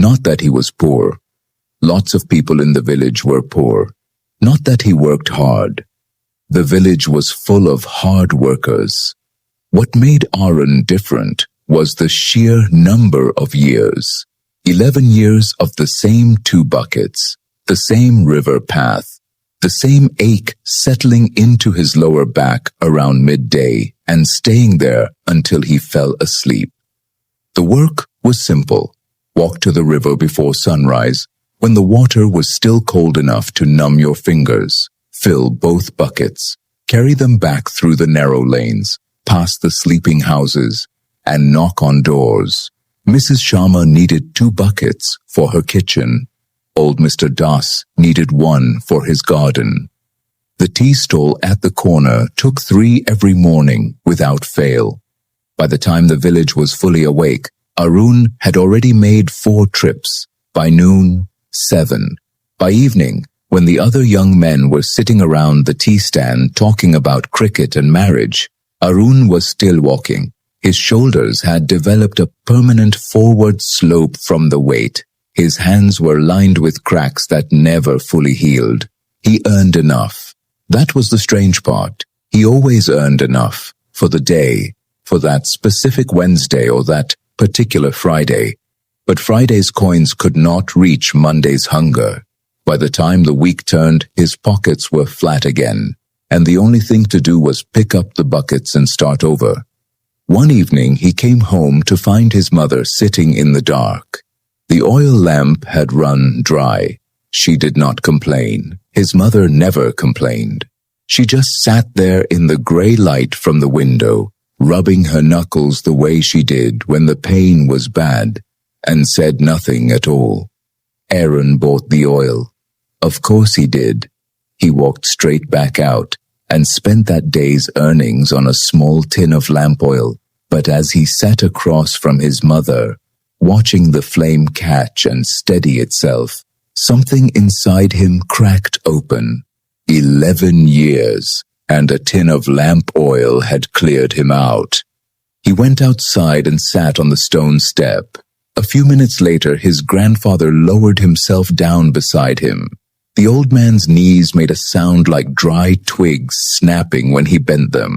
Not that he was poor. Lots of people in the village were poor. Not that he worked hard. The village was full of hard workers. What made Arun different was the sheer number of years. 11 years of the same 2 buckets, the same river path, the same ache settling into his lower back around midday and staying there until he fell asleep. The work was simple. Walk to the river before sunrise, when the water was still cold enough to numb your fingers. Fill both buckets, carry them back through the narrow lanes, past the sleeping houses, and knock on doors. Mrs. Sharma needed 2 buckets for her kitchen. Old Mr. Das needed 1 for his garden. The tea stall at the corner took 3 every morning without fail. By the time the village was fully awake, Arun had already made 4 trips. By noon, 7. By evening, when the other young men were sitting around the tea stand talking about cricket and marriage, Arun was still walking. His shoulders had developed a permanent forward slope from the weight. His hands were lined with cracks that never fully healed. He earned enough. That was the strange part. He always earned enough for the day, for that specific Wednesday or that particular Friday. But Friday's coins could not reach Monday's hunger. By the time the week turned, his pockets were flat again, and the only thing to do was pick up the buckets and start over. One evening he came home to find his mother sitting in the dark. The oil lamp had run dry. She did not complain. His mother never complained. She just sat there in the grey light from the window, rubbing her knuckles the way she did when the pain was bad, and said nothing at all. Aaron bought the oil. Of course he did. He walked straight back out and spent that day's earnings on a small tin of lamp oil. But as he sat across from his mother, watching the flame catch and steady itself, something inside him cracked open. 11 years, and a tin of lamp oil had cleared him out. He went outside and sat on the stone step. A few minutes later, his grandfather lowered himself down beside him. The old man's knees made a sound like dry twigs snapping when he bent them,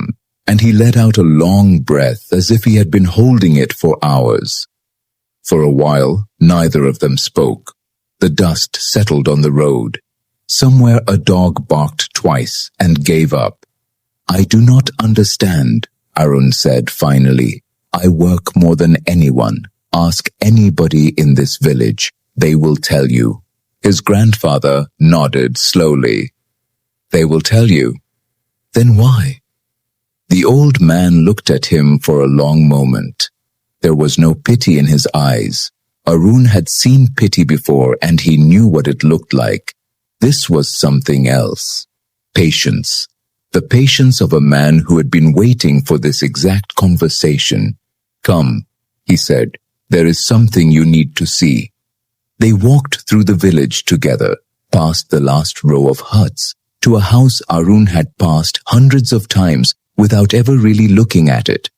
and he let out a long breath as if he had been holding it for hours. For a while, neither of them spoke. The dust settled on the road. Somewhere a dog barked twice and gave up. "I do not understand," Arun said finally. "I work more than anyone. Ask anybody in this village. They will tell you." His grandfather nodded slowly. "They will tell you. Then why?" The old man looked at him for a long moment. There was no pity in his eyes. Arun had seen pity before and he knew what it looked like. This was something else. Patience. The patience of a man who had been waiting for this exact conversation. "Come," he said, "there is something you need to see." They walked through the village together, past the last row of huts, to a house Arun had passed hundreds of times without ever really looking at it.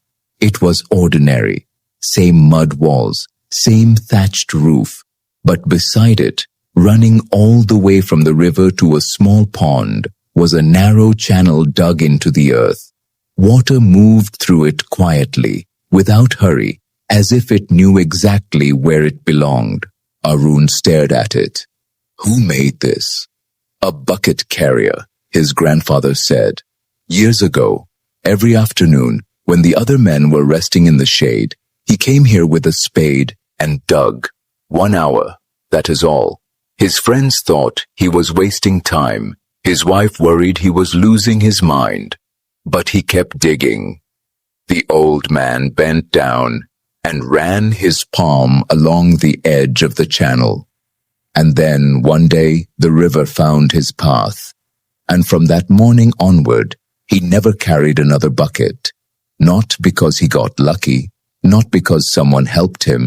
It was ordinary. Same mud walls, same thatched roof, but beside it, running all the way from the river to a small pond, was a narrow channel dug into the earth. Water moved through it quietly, without hurry, as if it knew exactly where it belonged. Arun stared at it. "Who made this?" "A bucket carrier," his grandfather said. "Years ago, every afternoon, when the other men were resting in the shade, he came here with a spade and dug. 1 hour, that is all. His friends thought he was wasting time. His wife worried he was losing his mind. But he kept digging." The old man bent down and ran his palm along the edge of the channel. And then, one day, the river found his path. And from that morning onward, he never carried another bucket. Not because he got lucky, not because someone helped him,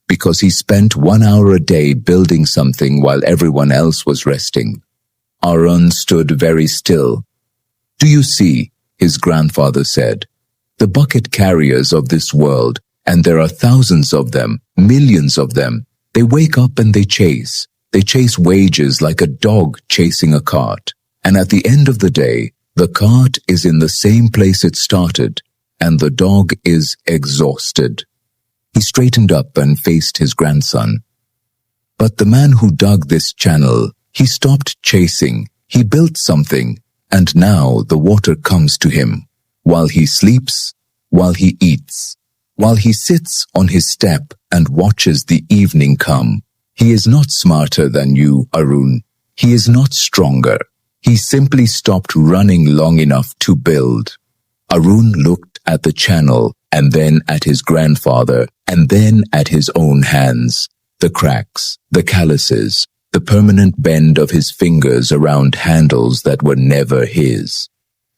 because he spent 1 hour a day building something while everyone else was resting. Arun stood very still. "Do you see?" his grandfather said. "The bucket carriers of this world, and there are thousands of them, millions of them, They wake up and they chase. They chase wages like a dog chasing a cart. And at the end of the day, the cart is in the same place it started, and the dog is exhausted. He straightened up and faced his grandson. But the man who dug this channel, he stopped chasing. He built something, and now the water comes to him. While he sleeps, while he eats, while he sits on his step and watches the evening come. He is not smarter than you, Arun. He is not stronger. He simply stopped running long enough to build. Arun looked at the channel and then at his grandfather and then at his own hands. The cracks, the calluses, the permanent bend of his fingers around handles that were never his.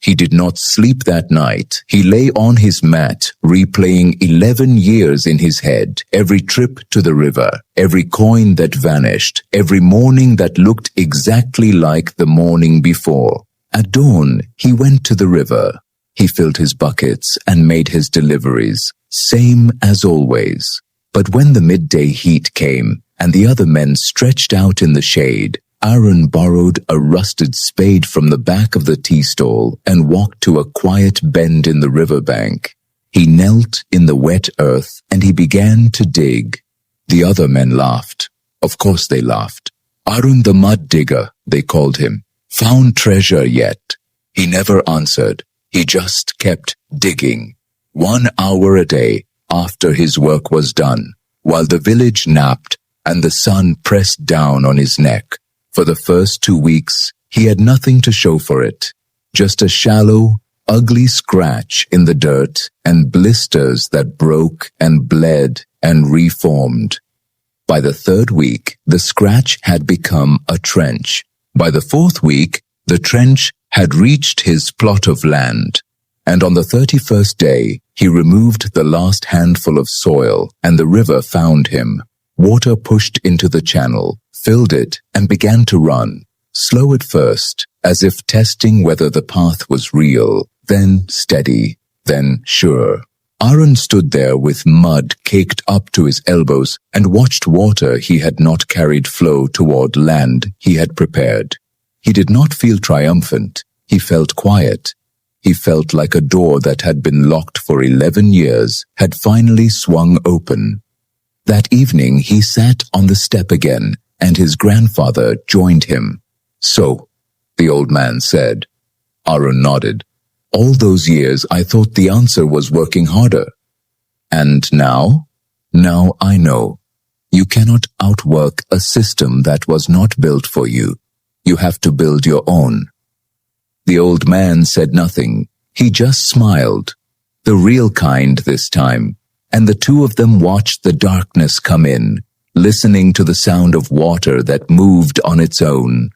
He did not sleep that night. He lay on his mat, replaying 11 years in his head, every trip to the river, every coin that vanished, every morning that looked exactly like the morning before. At dawn, he went to the river. He filled his buckets and made his deliveries, same as always. But when the midday heat came and the other men stretched out in the shade, Arun borrowed a rusted spade from the back of the tea stall and walked to a quiet bend in the riverbank. He knelt in the wet earth and he began to dig. The other men laughed. Of course they laughed. Arun the mud digger, they called him. Found treasure yet? He never answered. He just kept digging. 1 hour a day after his work was done, while the village napped and the sun pressed down on his neck. For the first 2 weeks, he had nothing to show for it, just a shallow, ugly scratch in the dirt and blisters that broke and bled and reformed. By the 3rd week, the scratch had become a trench. By the 4th week, the trench had reached his plot of land. And on the 31st day, he removed the last handful of soil, and the river found him. Water pushed into the channel, filled it, and began to run, slow at first, as if testing whether the path was real, then steady, then sure. Arun stood there with mud caked up to his elbows and watched water he had not carried flow toward land he had prepared. He did not feel triumphant. He felt quiet. He felt like a door that had been locked for 11 years had finally swung open. That evening he sat on the step again, and his grandfather joined him. So, the old man said. Arun nodded. All those years I thought the answer was working harder. And now? Now I know. You cannot outwork a system that was not built for you. You have to build your own. The old man said nothing. He just smiled. The real kind this time. And the two of them watched the darkness come in, listening to the sound of water that moved on its own.